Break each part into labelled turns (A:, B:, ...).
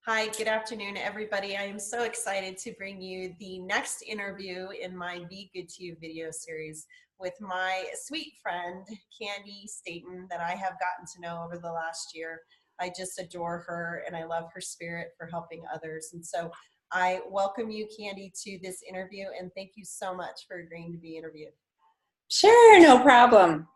A: Hi, good afternoon, everybody. I am so excited to bring you the next interview in my Be Good to You video series with my sweet friend, Candy Staten, that I have gotten to know over the last year. I just adore her and I love her spirit for helping others. And so I welcome you, Candy, to this interview and thank you so much for agreeing to be interviewed.
B: Sure, no problem.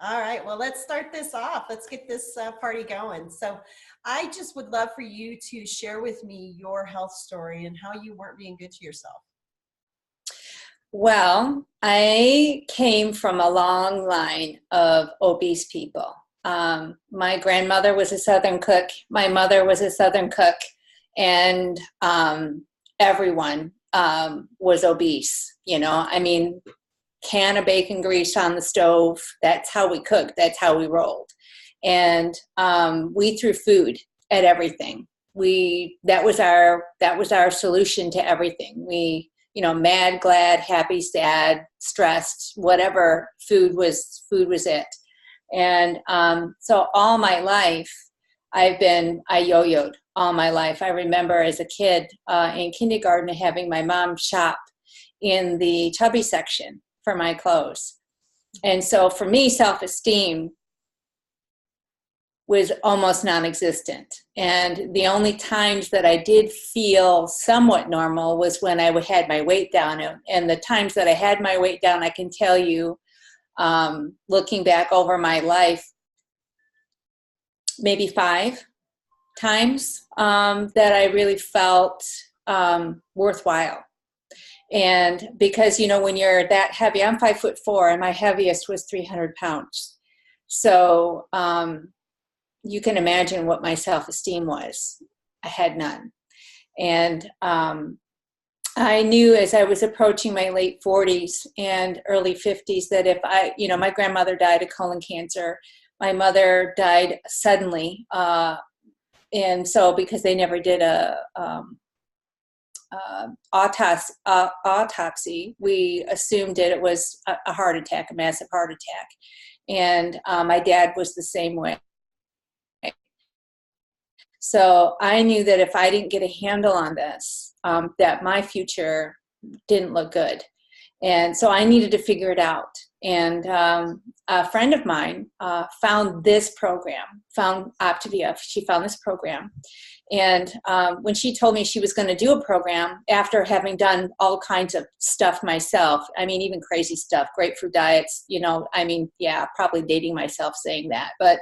A: All right, well, let's start this off. Let's get this party going. So I just would love for you to share with me your health story and how you weren't being good to yourself.
B: Well, I came from a long line of obese people. My grandmother was a Southern cook. My mother was a Southern cook. And everyone was obese. I mean, can of bacon grease on the stove. That's how we cooked. That's how we rolled. And we threw food at everything. That was our solution to everything. We, mad, glad, happy, sad, stressed, whatever, food was it. And so all my life, I yo-yoed all my life. I remember as a kid in kindergarten having my mom shop in the chubby section for my clothes. And so for me, self-esteem was almost non-existent. And the only times that I did feel somewhat normal was when I had my weight down. And the times that I had my weight down, I can tell you, looking back over my life, maybe 5 times that I really felt worthwhile. And because, when you're that heavy, I'm 5'4" and my heaviest was 300 pounds. So you can imagine what my self-esteem was. I had none. And I knew as I was approaching my late 40s and early 50s that if my grandmother died of colon cancer, my mother died suddenly. And so because they never did a autopsy, we assumed it was a heart attack, a massive heart attack. And my dad was the same way. So I knew that if I didn't get a handle on this, that my future didn't look good. And so I needed to figure it out. And a friend of mine found this program, found Optavia. She found this program. And when she told me she was going to do a program after having done all kinds of stuff myself, I mean, even crazy stuff, grapefruit diets, probably dating myself saying that, but,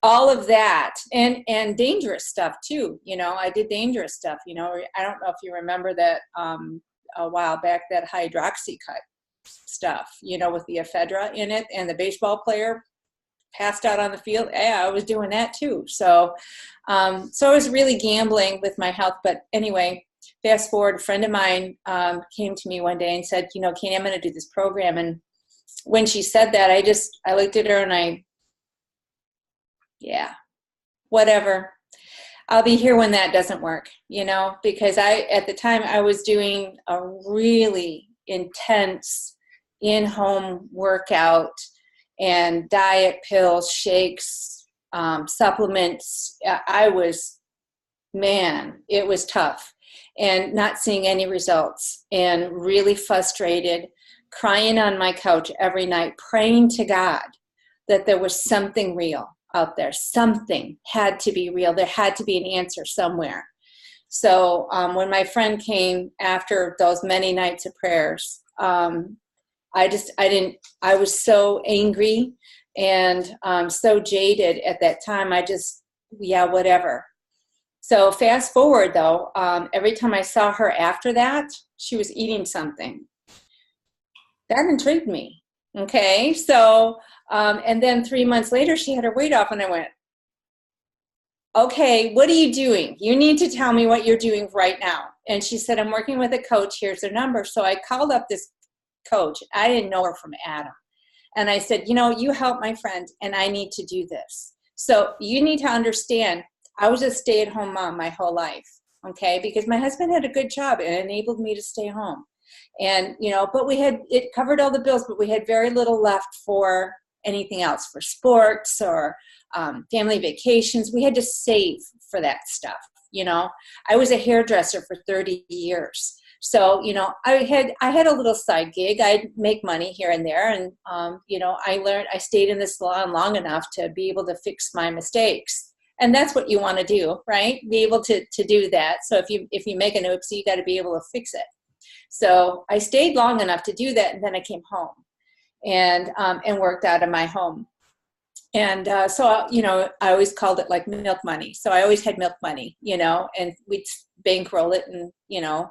B: all of that and dangerous stuff too. I did dangerous stuff, I don't know if you remember that a while back, that hydroxy cut stuff, with the ephedra in it and the baseball player passed out on the field. Yeah, I was doing that too. So I was really gambling with my health. But anyway, fast forward, a friend of mine came to me one day and said, Candy, I'm going to do this program. And when she said that, I looked at her and whatever. I'll be here when that doesn't work, because at the time I was doing a really intense in-home workout and diet, pills, shakes, supplements. It was tough and not seeing any results and really frustrated, crying on my couch every night, praying to God that there was something real out there. Something had to be real. There had to be an answer somewhere. So when my friend came after those many nights of prayers, I was so angry and so jaded at that time. Whatever. So fast forward though, every time I saw her after that, she was eating something. That intrigued me. Okay. So, and then 3 months later, she had her weight off and I went, okay, what are you doing? You need to tell me what you're doing right now. And she said, I'm working with a coach. Here's her number. So I called up this coach. I didn't know her from Adam. And I said, you help my friend and I need to do this. So you need to understand, I was a stay-at-home mom my whole life. Okay. Because my husband had a good job and enabled me to stay home. And, but it covered all the bills, but we had very little left for anything else, for sports or family vacations. We had to save for that stuff. you know. I was a hairdresser for 30 years. So, you know, I had a little side gig. I'd make money here and there. And, you know, I stayed in the salon long enough to be able to fix my mistakes. And that's what you want to do, right? Be able to do that. So if you make an oopsie, you got to be able to fix it. So I stayed long enough to do that. And then I came home and worked out of my home. And so, you know, I always called it like milk money. So I always had milk money, you know, and we'd bankroll it and, you know,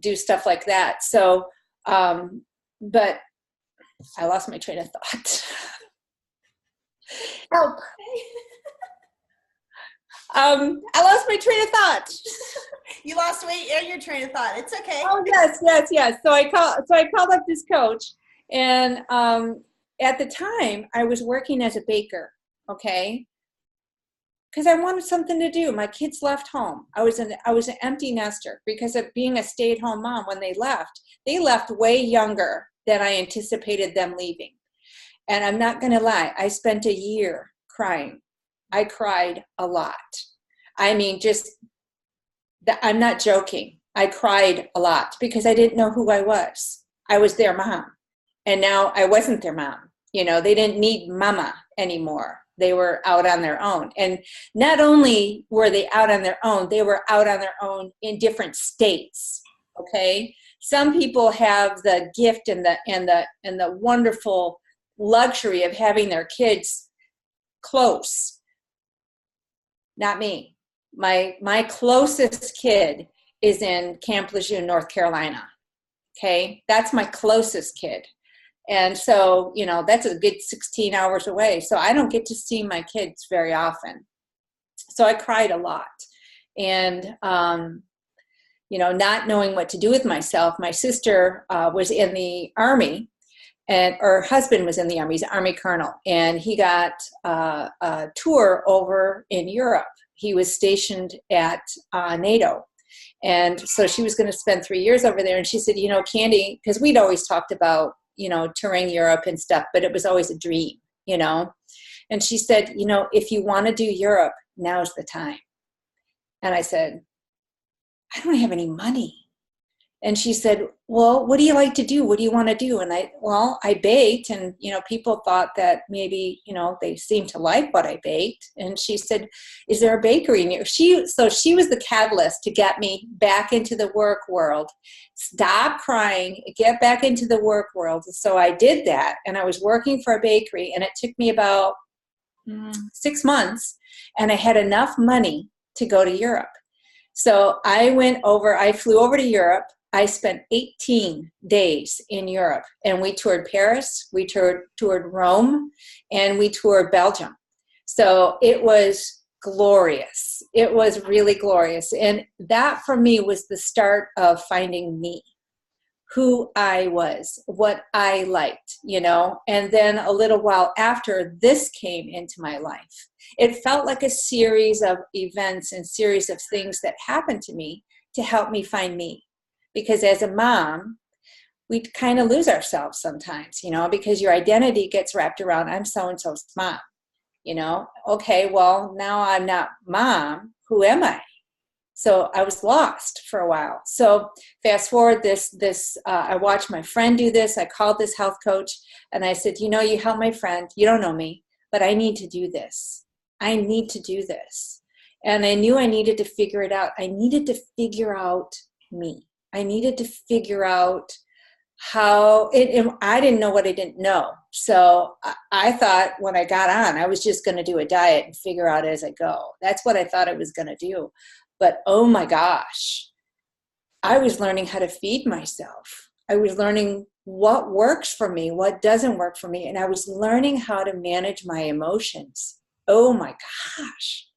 B: do stuff like that. So, but I lost my train of thought. Help. I lost my train of thought.
A: You lost weight and your train of thought. It's okay.
B: Oh, yes. So I called up this coach, and at the time I was working as a baker, okay? Because I wanted something to do. My kids left home. I was an empty nester because of being a stay-at-home mom. When they left way younger than I anticipated them leaving. And I'm not going to lie, I spent a year crying. I cried a lot. I mean, I'm not joking. I cried a lot because I didn't know who I was. I was their mom. And now I wasn't their mom. You know, they didn't need mama anymore. They were out on their own. And not only were they out on their own, they were out on their own in different states. Okay. Some people have the gift and the wonderful luxury of having their kids close. Not me. My closest kid is in Camp Lejeune, North Carolina. Okay. That's my closest kid. And so, you know, that's a good 16 hours away. So I don't get to see my kids very often. So I cried a lot. And, you know, not knowing what to do with myself, my sister was in the Army, and her husband was in the Army. He's an Army colonel. And he got a tour over in Europe. He was stationed at NATO. And so she was going to spend 3 years over there. And she said, you know, Candy, because we'd always talked about, you know, touring Europe and stuff, but it was always a dream, you know. And she said, you know, if you want to do Europe, now's the time. And I said, I don't have any money. And she said, well, what do you like to do? What do you want to do? And I baked, and, you know, people thought that maybe, you know, they seemed to like what I baked. And she said, is there a bakery near? So she was the catalyst to get me back into the work world, stop crying, get back into the work world. So I did that, and I was working for a bakery, and it took me about 6 months, and I had enough money to go to Europe. So I flew over to Europe. I spent 18 days in Europe, and we toured Paris, we toured Rome, and we toured Belgium. So it was glorious. It was really glorious. And that for me was the start of finding me, who I was, what I liked, you know. And then a little while after, this came into my life. It felt like a series of events and series of things that happened to me to help me find me. Because as a mom, we kind of lose ourselves sometimes, you know, because your identity gets wrapped around, I'm so-and-so's mom, you know. Okay, well, now I'm not mom. Who am I? So I was lost for a while. So fast forward I watched my friend do this. I called this health coach, and I said, you know, you help my friend. You don't know me, but I need to do this. I need to do this. And I knew I needed to figure it out. I needed to figure out me. I needed to figure out how I didn't know what I didn't know. So I thought when I got on, I was just going to do a diet and figure out as I go. That's what I thought I was going to do. But oh my gosh, I was learning how to feed myself. I was learning what works for me, what doesn't work for me. And I was learning how to manage my emotions. Oh my gosh.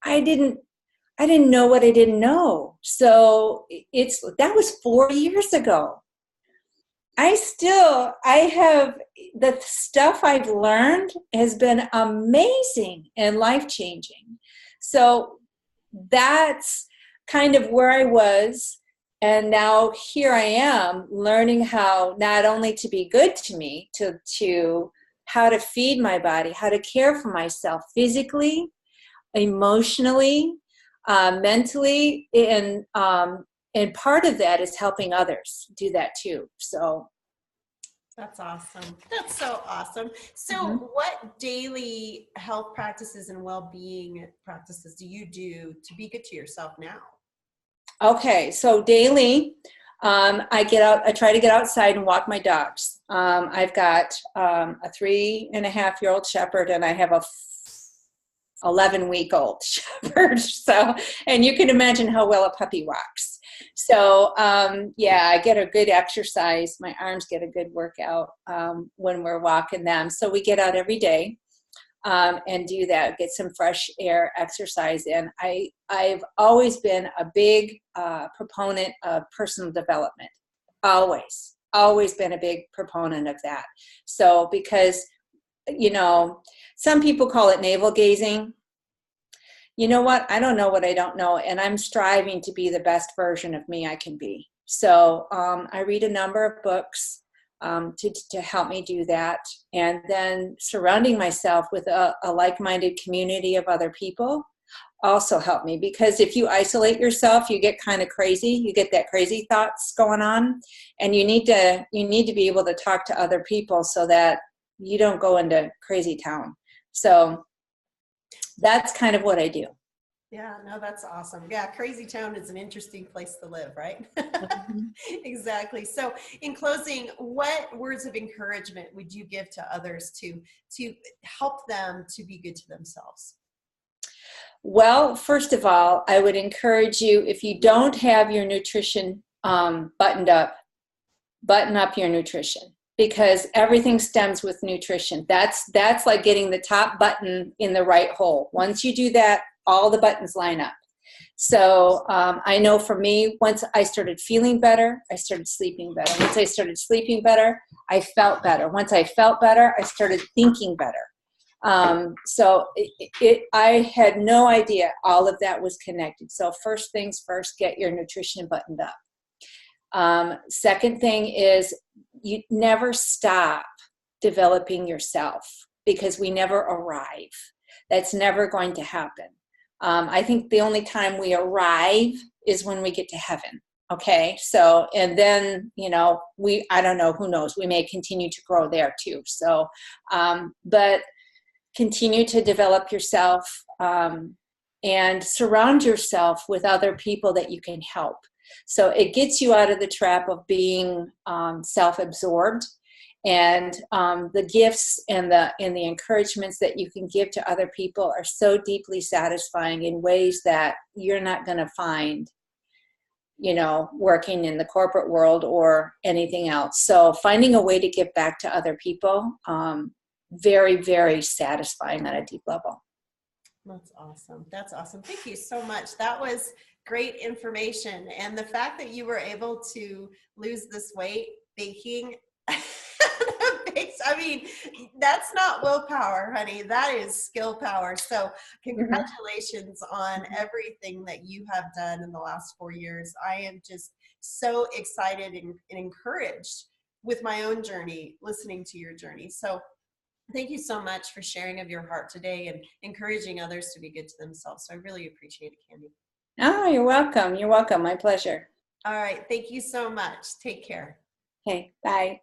B: I didn't know what I didn't know. So that was 4 years ago. I have the stuff I've learned has been amazing and life-changing. So that's kind of where I was. And now here I am learning how not only to be good to me, to how to feed my body, how to care for myself physically, emotionally, mentally, and part of that is helping others do that too. So
A: That's awesome. That's so awesome. So,
B: mhm.
A: what daily health practices and well-being practices do you do to be good to yourself now?
B: Okay, so daily, I get out. I try to get outside and walk my dogs. I've got a 3.5-year-old shepherd, and I have a 11-week-old shepherd. So, and you can imagine how well a puppy walks. So, yeah, I get a good exercise. My arms get a good workout when we're walking them. So we get out every day. And do that, get some fresh air exercise in. I've always been a big proponent of personal development. Always been a big proponent of that. So because, some people call it navel gazing. You know what? I don't know what I don't know, and I'm striving to be the best version of me I can be. So I read a number of books to help me do that. And then surrounding myself with a like-minded community of other people also help me, because if you isolate yourself, you get kind of crazy. You get that crazy thoughts going on, and you need to be able to talk to other people so that you don't go into crazy town. So that's kind of what I do.
A: Yeah, no, that's awesome. Yeah, Crazy Town is an interesting place to live, right?
B: Mhm.
A: Exactly. So, in closing, what words of encouragement would you give to others to help them to be good to themselves?
B: Well, first of all, I would encourage you, if you don't have your nutrition buttoned up, button up your nutrition, because everything stems with nutrition. That's like getting the top button in the right hole. Once you do that, all the buttons line up. So I know for me, once I started feeling better, I started sleeping better. Once I started sleeping better, I felt better. Once I felt better, I started thinking better. So I had no idea all of that was connected. So first things first, get your nutrition buttoned up. Second thing is, you never stop developing yourself, because we never arrive. That's never going to happen. I think the only time we arrive is when we get to heaven. Okay. So, and then, I don't know, who knows, we may continue to grow there too. So, but continue to develop yourself, and surround yourself with other people that you can help. So it gets you out of the trap of being self-absorbed, and the gifts and the encouragements that you can give to other people are so deeply satisfying in ways that you're not going to find, working in the corporate world or anything else. So finding a way to give back to other people, very, very satisfying on a deep level.
A: That's awesome. That's awesome. Thank you so much. That was great information. And the fact that you were able to lose this weight baking, I mean, that's not willpower, honey. That is skill power. So
B: Mhm.
A: congratulations on everything that you have done in the last 4 years. I am just so excited and encouraged with my own journey, listening to your journey. So thank you so much for sharing of your heart today and encouraging others to be good to themselves. So I really appreciate it, Candy.
B: Oh, you're welcome. You're welcome. My pleasure.
A: All right. Thank you so much. Take care.
B: Okay, bye.